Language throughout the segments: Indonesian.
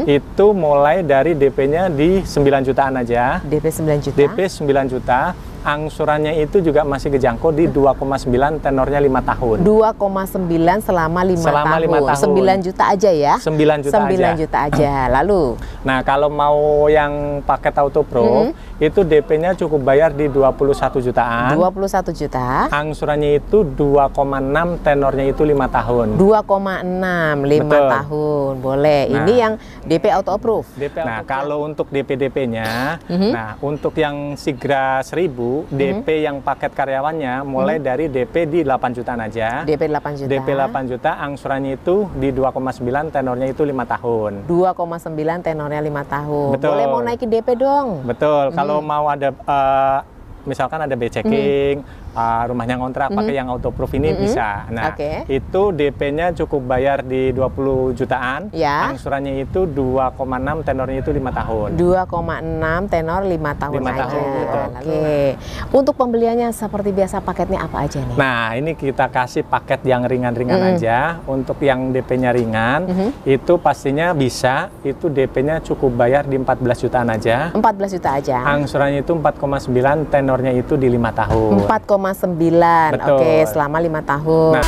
Itu mulai dari DP-nya di 9 jutaan aja. DP 9 juta. DP 9 juta. Angsurannya itu juga masih kejangkau di 2,9, tenornya 5 tahun. 2,9 selama 5 tahun. 9 juta aja ya? 9 juta 9 aja. juta aja. Lalu? Nah, kalau mau yang paket Auto Pro, itu DP-nya cukup bayar di 21 jutaan. 21 juta. Angsurannya itu 2,6, tenornya itu 5 tahun. 2,6, 5 tahun. Boleh. Nah, ini yang DP Auto Approve. Nah, kalau untuk DP-DP-nya, nah, untuk yang Sigra 1000, DP yang paket karyawannya mulai dari DP di 8 jutaan aja. DP 8 juta. DP 8 juta, angsurannya itu di 2,9, tenornya itu 5 tahun. 2,9 tenornya 5 tahun. Betul. Boleh mau naikin DP dong? Betul. Kalau mau ada misalkan ada B-checking, rumahnya ngontrak pakai yang Auto Proof ini bisa. Nah, itu DP-nya cukup bayar di 20 jutaan. Ya. Angsurannya itu 2,6, tenornya itu 5 tahun. 2,6 tenor 5 tahun 5 aja. tahun, betul. Oke. Untuk pembeliannya seperti biasa paketnya apa aja nih? Nah, ini kita kasih paket yang ringan-ringan aja. Untuk yang DP-nya ringan, itu pastinya bisa. Itu DP-nya cukup bayar di 14 jutaan aja. 14 juta aja. Angsurannya itu 4,9, tenornya itu di 5 tahun. 4,9. Betul. Oke, selama 5 tahun. Nah,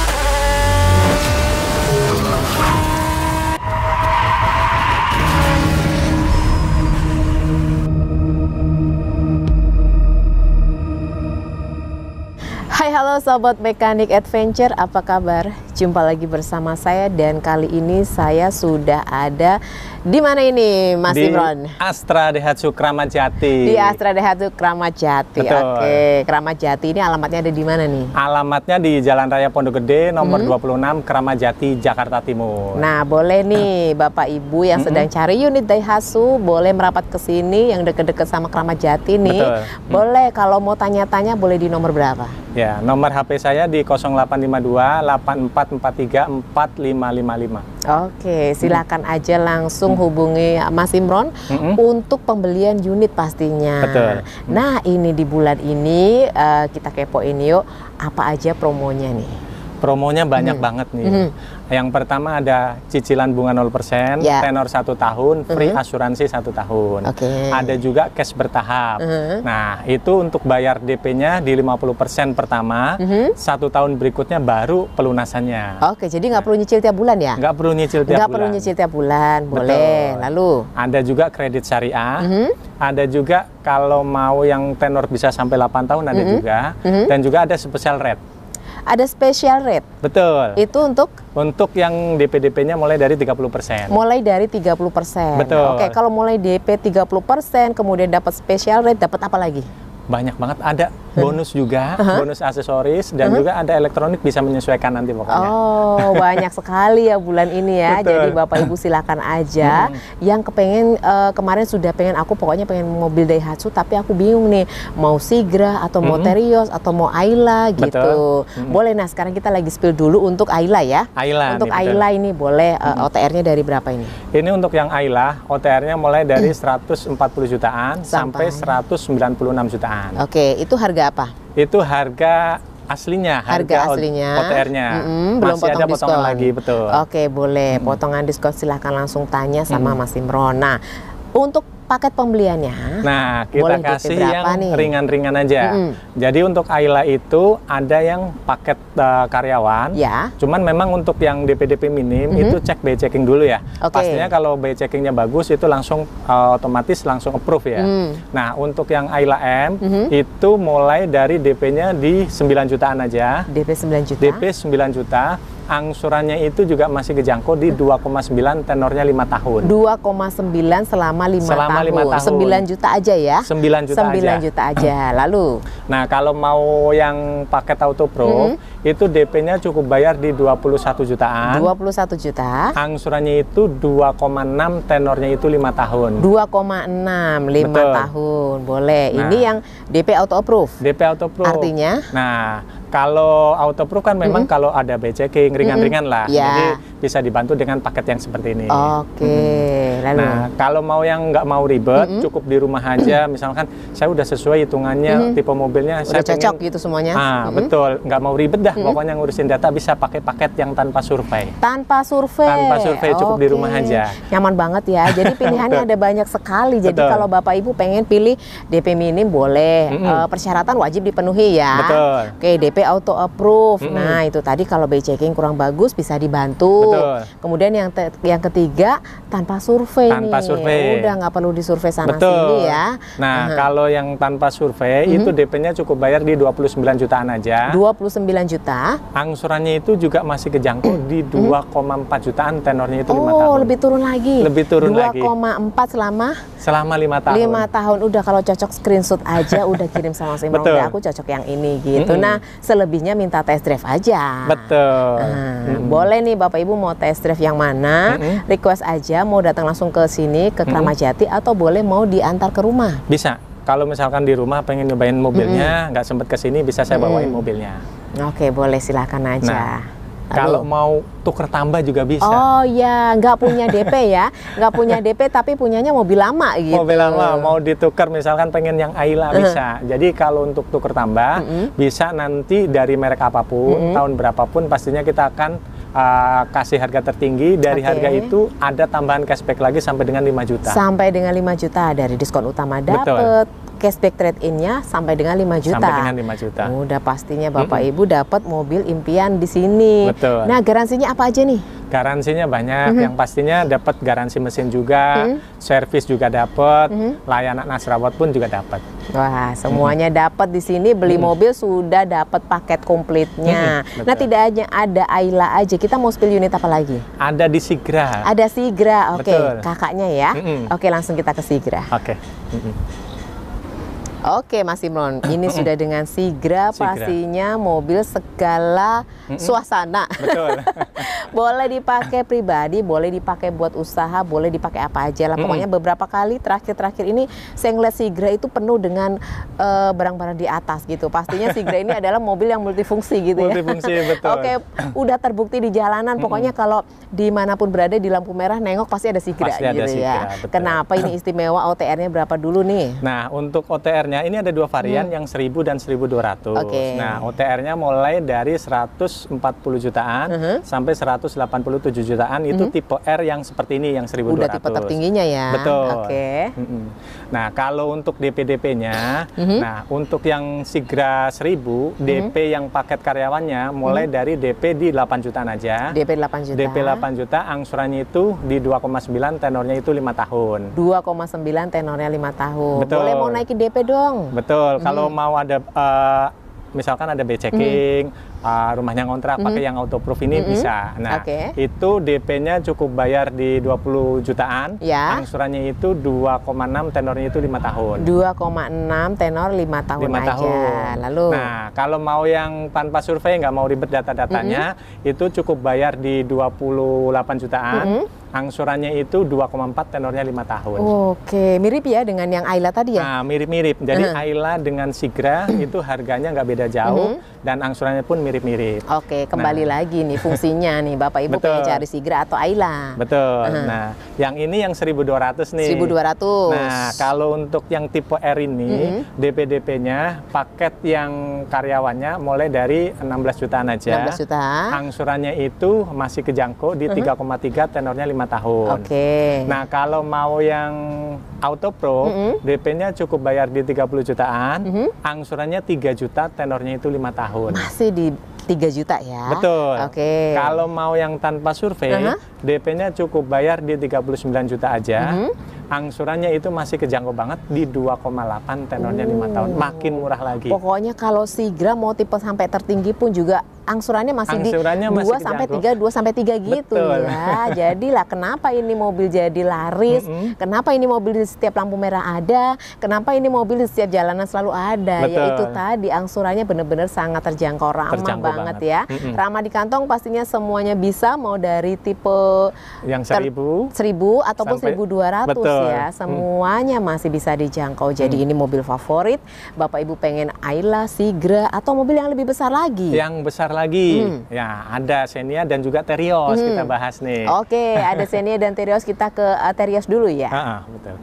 Hai, halo Sobat Mekanik Adventure, apa kabar? Jumpa lagi bersama saya dan kali ini saya sudah ada di mana ini, Mas Imron? Di Astra Daihatsu Kramat Jati. Di Astra Daihatsu Kramat Jati. Betul. Oke, Kramat Jati ini alamatnya ada di mana nih? Alamatnya di Jalan Raya Pondok Gede, nomor 26, Kramat Jati, Jakarta Timur. Nah, boleh nih Bapak Ibu yang sedang cari unit Daihatsu, boleh merapat ke sini yang deket-deket sama Kramat Jati nih. Betul. Boleh, kalau mau tanya-tanya boleh di nomor berapa? Ya, nomor HP saya di 0852 8443 4555. Oke, silakan aja langsung hubungi Mas Imron untuk pembelian unit pastinya. Betul. Nah, ini di bulan ini kita kepoin yuk, apa aja promonya nih? Promonya banyak banget nih. Yang pertama ada cicilan bunga 0%, tenor 1 tahun, free asuransi 1 tahun. Ada juga cash bertahap. Nah, itu untuk bayar DP-nya di 50% pertama, 1 tahun berikutnya baru pelunasannya. Oke, jadi nggak perlu nyicil tiap bulan ya? Nggak perlu nyicil tiap bulan. Nggak perlu nyicil tiap bulan, boleh. Lalu? Ada juga kredit syariah, ada juga kalau mau yang tenor bisa sampai 8 tahun ada juga, dan juga ada special rate. Ada special rate? Betul. Itu untuk? Untuk yang DP-DP-nya mulai dari 30%. Mulai dari 30%. Betul. Oke, kalau mulai DP 30%, kemudian dapat special rate, dapat apa lagi? Banyak banget, ada bonus juga, bonus aksesoris, dan juga ada elektronik bisa menyesuaikan nanti pokoknya. Oh, banyak sekali ya bulan ini ya. Betul. Jadi Bapak Ibu silakan aja yang kepengen, kemarin sudah pengen, aku pokoknya pengen mobil Daihatsu tapi aku bingung nih mau Sigra atau mau Terios atau mau Ayla gitu. Boleh. Nah, sekarang kita lagi spill dulu untuk Ayla ya. Ayla. Untuk Ayla ini boleh OTR-nya dari berapa ini? Ini untuk yang Ayla, OTR-nya mulai dari 140 jutaan sampai 196 jutaan. Oke, itu harga apa? Itu harga aslinya, harga aslinya, OTR-nya. Belum masih ada diskon. potongan lagi, betul. Oke, boleh. Potongan diskon silahkan langsung tanya sama Mas Imron. Nah, untuk paket pembeliannya, nah kita kasih yang ringan-ringan aja. Jadi untuk Ayla itu ada yang paket karyawan. Ya. Cuman memang untuk yang DP-DP minim itu cek by checking dulu ya. Pastinya kalau by checkingnya bagus itu langsung otomatis langsung approve ya. Nah untuk yang Ayla M itu mulai dari DP-nya di 9 jutaan aja. DP 9 juta. DP 9 juta. Angsurannya itu juga masih kejangkau di 2,9, tenornya 5 tahun. 2,9 selama 5 tahun. 9 juta aja ya? 9 juta 9 aja. juta aja. Lalu? Nah, kalau mau yang paket Auto Pro, itu DP-nya cukup bayar di 21 jutaan. 21 juta. Angsurannya itu 2,6, tenornya itu 5 tahun. 2,6, 5 tahun. Boleh. Nah, ini yang DP Auto Approve? DP Auto Approve. Artinya? Nah, kalau Auto Approve kan memang kalau ada by checking ringan-ringan lah. Jadi bisa dibantu dengan paket yang seperti ini. Oke. lalu. Nah, kalau mau yang nggak mau ribet, cukup di rumah aja. Misalkan saya udah sesuai hitungannya, tipe mobilnya. Udah saya cocok pengen, gitu semuanya. Betul, nggak mau ribet dah. Pokoknya ngurusin data bisa pakai paket yang tanpa survei. Tanpa survei. Tanpa survei, cukup di rumah aja. Nyaman banget ya. Jadi pilihannya ada banyak sekali. Jadi kalau Bapak Ibu pengen pilih DP minim boleh. Persyaratan wajib dipenuhi ya. Betul. Oke, DP auto approve. Nah, itu tadi kalau BI checking kurang bagus bisa dibantu. Betul. Kemudian yang ketiga tanpa survei. Tanpa survei. Udah nggak perlu disurvei sana Betul. sini ya. Nah, kalau yang tanpa survei itu DP-nya cukup bayar di 29 jutaan aja. 29 juta. Angsurannya itu juga masih kejangkau di 2,4 jutaan, tenornya itu 5 tahun. Oh, lebih turun lagi. Lebih turun lagi. 2,4 selama 5 tahun. 5 tahun. Udah kalau cocok screenshot aja udah kirim sama si Imron. Udah aku cocok yang ini gitu. Nah, selebihnya minta test drive aja. Betul. Boleh nih Bapak Ibu mau test drive yang mana? Request aja mau datang langsung ke sini ke Kramat Jati atau boleh mau diantar ke rumah. Bisa. Kalau misalkan di rumah pengen nyobain mobilnya, nggak sempet ke sini, bisa saya bawain mobilnya. Oke, boleh silakan aja. Nah, kalau mau tuker tambah juga bisa. Oh ya, nggak punya DP ya, nggak punya DP tapi punyanya mobil lama gitu. Mobil lama, mau ditukar misalkan pengen yang Ayla bisa. Jadi kalau untuk tuker tambah, bisa nanti dari merek apapun, tahun berapapun pastinya kita akan kasih harga tertinggi. Dari harga itu ada tambahan cashback lagi sampai dengan 5 juta. Sampai dengan 5 juta dari diskon utama dapat. Cashback trade-in-nya sampai dengan 5 juta. Sampai dengan 5 juta. Udah pastinya Bapak Ibu dapat mobil impian di sini. Betul. Nah, garansinya apa aja nih? Garansinya banyak, yang pastinya dapat garansi mesin juga, servis juga dapat, layanan nasrawat pun juga dapat. Wah, semuanya dapat di sini. Beli mobil sudah dapat paket komplitnya. Nah, tidak hanya ada Ayla aja, kita mau spill unit apa lagi? Ada di Sigra. Ada Sigra, oke. Betul. Kakaknya ya. Oke, langsung kita ke Sigra. Oke. Oke, Mas Imron, ini sudah dengan Sigra, pastinya mobil segala suasana. Betul. Boleh dipakai pribadi, boleh dipakai buat usaha, boleh dipakai apa aja lah. Pokoknya beberapa kali terakhir ini saya ngeliat Sigra itu penuh dengan barang-barang di atas gitu. Pastinya Sigra ini adalah mobil yang multifungsi gitu ya. Multifungsi, betul. Oke, udah terbukti di jalanan. Pokoknya kalau dimanapun berada di lampu merah nengok pasti ada Sigra pasti gitu ada Sigra, ya. betul. Kenapa ini istimewa? OTR-nya berapa dulu nih? Nah, untuk OTR ini ada dua varian, yang 1000 dan 1200. Nah, OTR-nya mulai dari 140 jutaan sampai 187 jutaan, itu tipe R yang seperti ini, yang 1200. Udah tipe tertingginya ya. Betul. Oke. Nah, kalau untuk DP-DP-nya, nah untuk yang Sigra 1000, DP yang paket karyawannya mulai dari DP di 8 jutaan aja. DP 8 juta. DP 8 juta, angsurannya itu di 2,9, tenornya itu 5 tahun. 2,9 tenornya 5 tahun. Betul. Boleh mau naikin DP dong? Betul, kalau mau ada misalkan ada BI checking, rumahnya ngontrak pakai yang auto proof ini bisa. Nah, itu DP-nya cukup bayar di 20 jutaan, angsurannya itu 2,6, tenornya itu 5 tahun. 2,6 tenor 5 tahun 5 aja. tahun. Lalu? Nah, kalau mau yang tanpa survei, nggak mau ribet data-datanya, itu cukup bayar di 28 jutaan. Angsurannya itu 2,4, tenornya 5 tahun. Oke, mirip ya dengan yang Ayla tadi ya? Nah, mirip-mirip. Jadi Ayla dengan Sigra itu harganya nggak beda jauh, dan angsurannya pun mirip-mirip. Oke, kembali lagi nih fungsinya nih, Bapak Ibu pengen cari Sigra atau Ayla. Betul. Nah, yang ini yang 1200 nih. 1200. Nah, kalau untuk yang tipe R ini, DP-DP-nya paket yang karyawannya mulai dari 16 jutaan aja. 16 juta. Angsurannya itu masih kejangkau di 3,3, tenornya 5 tahun. Nah, kalau mau yang auto pro, DP-nya cukup bayar di 30 jutaan, angsurannya 3 juta, tenornya itu 5 tahun. Masih di 3 juta ya? Betul. Kalau mau yang tanpa survei, DP-nya cukup bayar di 39 juta aja. Angsurannya itu masih kejangkau banget di 2,8, tenornya 5 tahun. Makin murah lagi. Pokoknya kalau Sigra mau tipe sampai tertinggi pun juga angsurannya masih di 2 sampai 3 gitu. Betul. Ya. Jadilah kenapa ini mobil jadi laris, kenapa ini mobil di setiap lampu merah ada, kenapa ini mobil di setiap jalanan selalu ada. Betul. Ya itu tadi angsurannya benar-benar sangat terjangkau, ramah banget ya. Ramah di kantong pastinya semuanya bisa, mau dari tipe yang 1000 ataupun 1200 ya, semuanya masih bisa dijangkau. Jadi ini mobil favorit, Bapak Ibu pengen Ayla, Sigra, atau mobil yang lebih besar lagi? Yang besar lagi, ya ada Xenia dan juga Terios kita bahas nih. Oke, ada Xenia dan Terios, kita ke Terios dulu ya. Betul.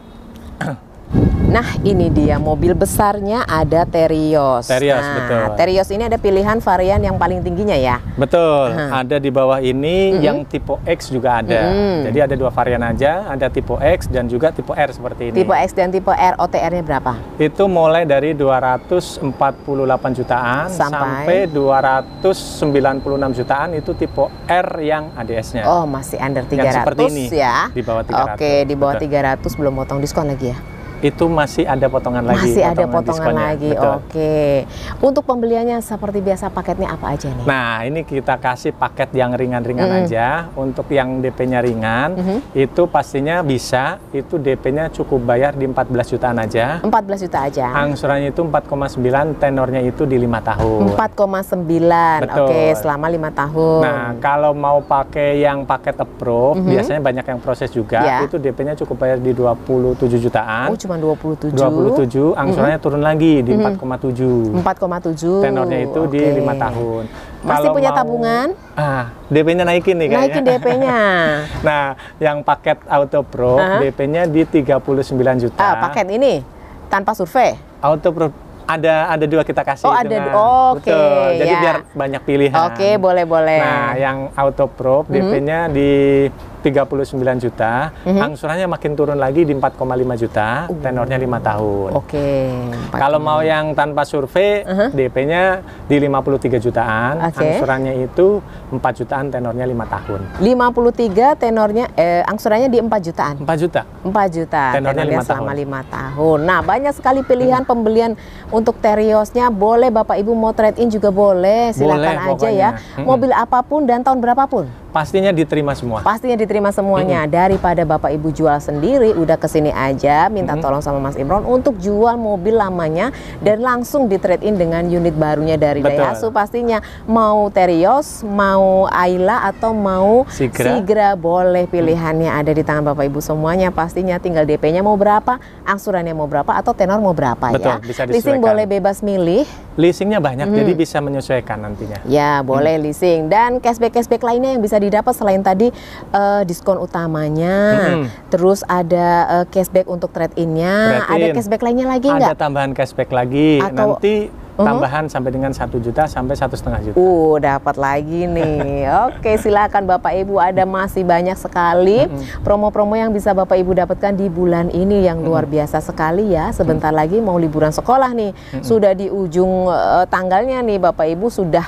Nah, ini dia mobil besarnya, ada Terios. Terios, nah, betul. Terios ini ada pilihan varian yang paling tingginya ya? Betul, ada di bawah ini yang tipe X juga ada. Jadi ada 2 varian aja, ada tipe X dan juga tipe R seperti ini. Tipe X dan tipe R, OTR-nya berapa? Itu mulai dari 248 jutaan sampai 296 jutaan, itu tipe R yang ADS-nya. Oh, masih under 300 yang seperti ini, ya? Di bawah 300. Oke, di bawah 300 belum potong diskon lagi ya? Itu masih ada potongan lagi. Masih ada potongan lagi, betul. Oke. Untuk pembeliannya seperti biasa, paketnya apa aja nih? Nah, ini kita kasih paket yang ringan-ringan aja. Untuk yang DP-nya ringan, itu pastinya bisa, itu DP-nya cukup bayar di 14 jutaan aja. 14 juta aja? Angsurannya itu 4,9, tenornya itu di 5 tahun. 4,9, oke, selama 5 tahun. Nah, kalau mau pakai yang paket approve, biasanya banyak yang proses juga, itu DP-nya cukup bayar di 27 jutaan. Cuma 27. 27, angsurannya turun lagi di 4,7. 4,7. Tenornya itu di 5 tahun. Masih punya tabungan? DP-nya naikin nih kayaknya. Naikin DP-nya. Nah, yang paket Auto Pro, DP-nya di 39 juta. Paket ini tanpa survei? Auto Pro ada 2 kita kasih. Oh, ada. Oke. Jadi biar banyak pilihan. Oke, boleh. Nah, yang Auto Pro DP-nya di 39 juta, angsurannya makin turun lagi di 4,5 juta, tenornya 5 tahun. Oke. Kalau mau yang tanpa survei, DP-nya di 53 jutaan, angsurannya itu 4 jutaan, tenornya 5 tahun. 53 tenornya, angsurannya di 4 jutaan? 4 juta. 4 juta, tenornya 5 selama tahun. 5 tahun. Nah, banyak sekali pilihan pembelian untuk Teriosnya. Boleh Bapak Ibu mau trade-in juga boleh, silakan aja ya. Mobil apapun dan tahun berapapun? Pastinya diterima semua. Pastinya diterima semuanya. Daripada Bapak Ibu jual sendiri, udah kesini aja minta tolong sama Mas Imron untuk jual mobil lamanya dan langsung di trade in dengan unit barunya dari Daihatsu. Pastinya mau Terios, mau Ayla, atau mau Sigra, boleh, pilihannya ada di tangan Bapak Ibu semuanya. Pastinya tinggal DP-nya mau berapa, angsurannya mau berapa, atau tenor mau berapa. Betul, ya. bisa Leasing boleh bebas milih. Leasingnya banyak, jadi bisa menyesuaikan nantinya. Ya, boleh leasing. Dan cashback lainnya yang bisa didapat selain tadi diskon utamanya, terus ada cashback untuk trade-in-nya, ada cashback lainnya lagi nggak? Ada tambahan cashback lagi, nanti tambahan sampai dengan 1 juta sampai 1,5 juta. Dapat lagi nih. Oke, silakan Bapak Ibu, ada masih banyak sekali promo-promo yang bisa Bapak Ibu dapatkan di bulan ini yang luar biasa sekali ya. Sebentar lagi mau liburan sekolah nih. Sudah di ujung tanggalnya nih, Bapak Ibu sudah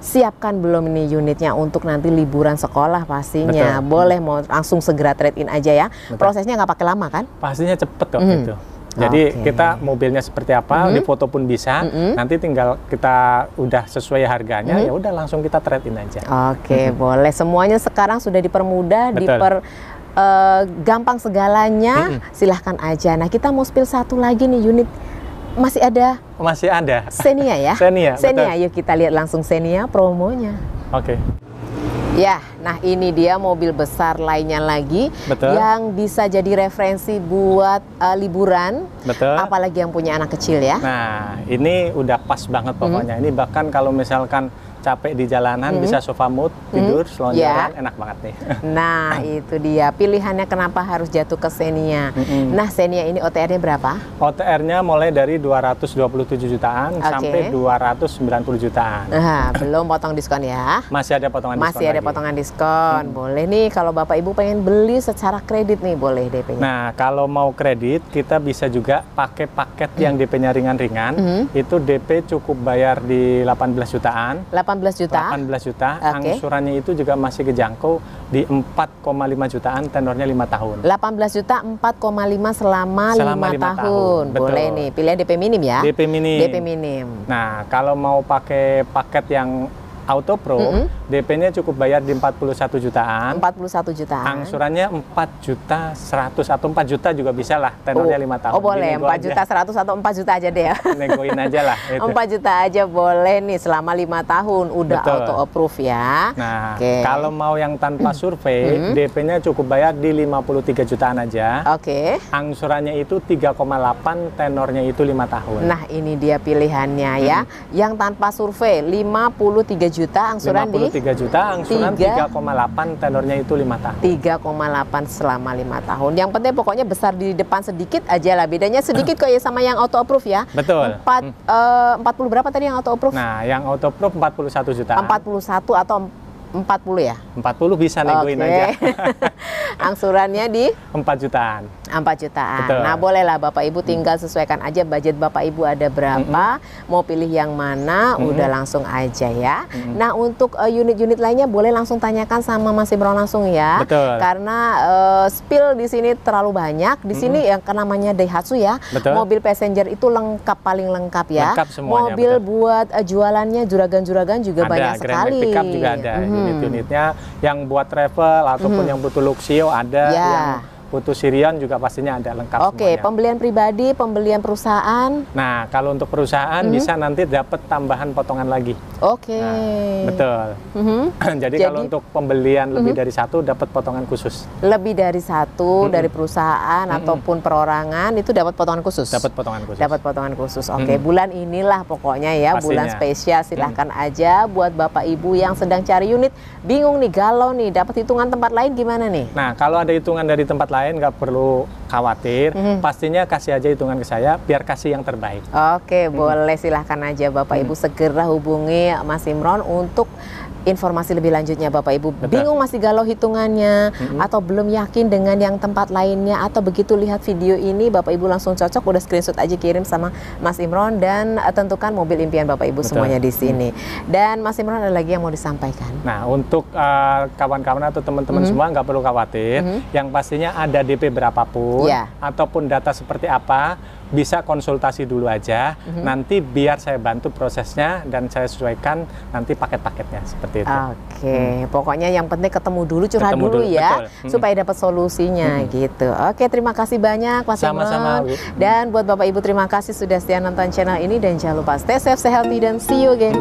siapkan belum ini unitnya untuk nanti liburan sekolah pastinya. Boleh mau langsung segera trade in aja ya. Prosesnya nggak pakai lama kan? Pastinya cepet kok gitu. Jadi kita mobilnya seperti apa, di foto pun bisa. Nanti tinggal kita udah sesuai harganya, ya udah langsung kita trade in aja. Oke, boleh. Semuanya sekarang sudah dipermudah, gampang segalanya. Silahkan aja. Nah, kita mau spill satu lagi nih unit. Masih ada? Masih ada. Xenia ya? Xenia, yuk kita lihat langsung Xenia promonya. Oke. Ya, nah ini dia mobil besar lainnya lagi yang bisa jadi referensi buat liburan. Apalagi yang punya anak kecil ya. Nah, ini udah pas banget pokoknya. Ini bahkan kalau misalkan capek di jalanan bisa sofa mood, tidur, selonjoran, enak banget nih. Nah, itu dia pilihannya kenapa harus jatuh ke Xenia. Nah, Xenia ini OTR-nya berapa? OTR-nya mulai dari 227 jutaan sampai 290 jutaan. Belum potong diskon ya? Masih ada potongan diskon. Masih ada potongan diskon. Boleh nih kalau Bapak Ibu pengen beli secara kredit nih, boleh DP-nya. Nah, kalau mau kredit kita bisa juga pakai paket yang DP-nya ringan-ringan. Itu DP cukup bayar di 18 jutaan. 18 juta? 18 juta, angsurannya itu juga masih kejangkau di 4,5 jutaan, tenornya 5 tahun. 18 juta 4,5 selama 5 tahun. Boleh nih, pilihan DP minim ya? DP minim. DP minim. Nah, kalau mau pakai paket yang Auto Pro, DP-nya cukup bayar di 41 jutaan. 41 jutaan. Angsurannya 4.100.000 atau 4 juta juga bisa lah, tenornya 5 tahun. Oh boleh, 4.100.000 atau 4 juta aja deh ya. Negoin aja lah. Itu. 4 juta aja boleh nih selama 5 tahun, udah auto approve ya. Nah, kalau mau yang tanpa survei, DP-nya cukup bayar di 53 jutaan aja. Angsurannya itu 3,8, tenornya itu 5 tahun. Nah ini dia pilihannya ya. Yang tanpa survei 53 juta, angsuran 53 juta, angsuran 3,8, tenornya itu 5 tahun. 3,8 selama 5 tahun. Yang penting pokoknya besar di depan sedikit aja lah. Bedanya sedikit kok ya sama yang auto approve ya. Betul. 40 berapa tadi yang auto approve? Nah, yang auto approve 41 juta. 41 atau 40 ya? 40 bisa negoin aja. Angsurannya di? 4 jutaan. 4 jutaan. Betul. Nah bolehlah Bapak Ibu tinggal sesuaikan aja budget Bapak Ibu ada berapa, mau pilih yang mana, udah langsung aja ya. Nah untuk unit-unit lainnya boleh langsung tanyakan sama Mas Imron langsung ya. Betul. Karena spill di sini terlalu banyak. Di sini yang namanya Daihatsu ya. Betul. Mobil passenger itu lengkap, paling lengkap ya. Lengkap semuanya, mobil buat jualannya juragan-juragan juga ada, banyak sekali. Grand Pickup juga ada. Unit-unitnya yang buat travel ataupun yang butuh Luxio ada, yang butuh Sirion juga pastinya ada lengkap semuanya. Pembelian pribadi, pembelian perusahaan. Nah, kalau untuk perusahaan bisa nanti dapat tambahan potongan lagi. Nah, betul. Jadi kalau untuk pembelian lebih dari satu dapat potongan khusus. Lebih dari satu dari perusahaan ataupun perorangan itu dapat potongan khusus. Dapat potongan khusus. Dapat potongan khusus. Bulan inilah pokoknya ya, bulan spesial. Silahkan aja buat Bapak Ibu yang sedang cari unit, bingung nih, galau nih, dapat hitungan tempat lain gimana nih? Nah, kalau ada hitungan dari tempat lain nggak perlu khawatir, pastinya kasih aja hitungan ke saya biar kasih yang terbaik. Boleh, silahkan aja Bapak Ibu segera hubungi Mas Imron untuk informasi lebih lanjutnya. Bapak Ibu bingung masih galau hitungannya atau belum yakin dengan yang tempat lainnya, atau begitu lihat video ini Bapak Ibu langsung cocok, udah screenshot aja kirim sama Mas Imron dan tentukan mobil impian Bapak Ibu semuanya di sini. Dan Mas Imron ada lagi yang mau disampaikan? Nah, untuk kawan-kawan atau teman-teman semua nggak perlu khawatir, yang pastinya ada DP berapapun ataupun data seperti apa, bisa konsultasi dulu aja, nanti biar saya bantu prosesnya dan saya sesuaikan nanti paket-paketnya seperti itu. Pokoknya yang penting ketemu dulu, curhat dulu ya, supaya dapat solusinya gitu. Terima kasih banyak Mas Imron. Sama-sama, Bu. Dan buat Bapak Ibu terima kasih sudah setia nonton channel ini, dan jangan lupa stay safe, stay healthy, dan see you again.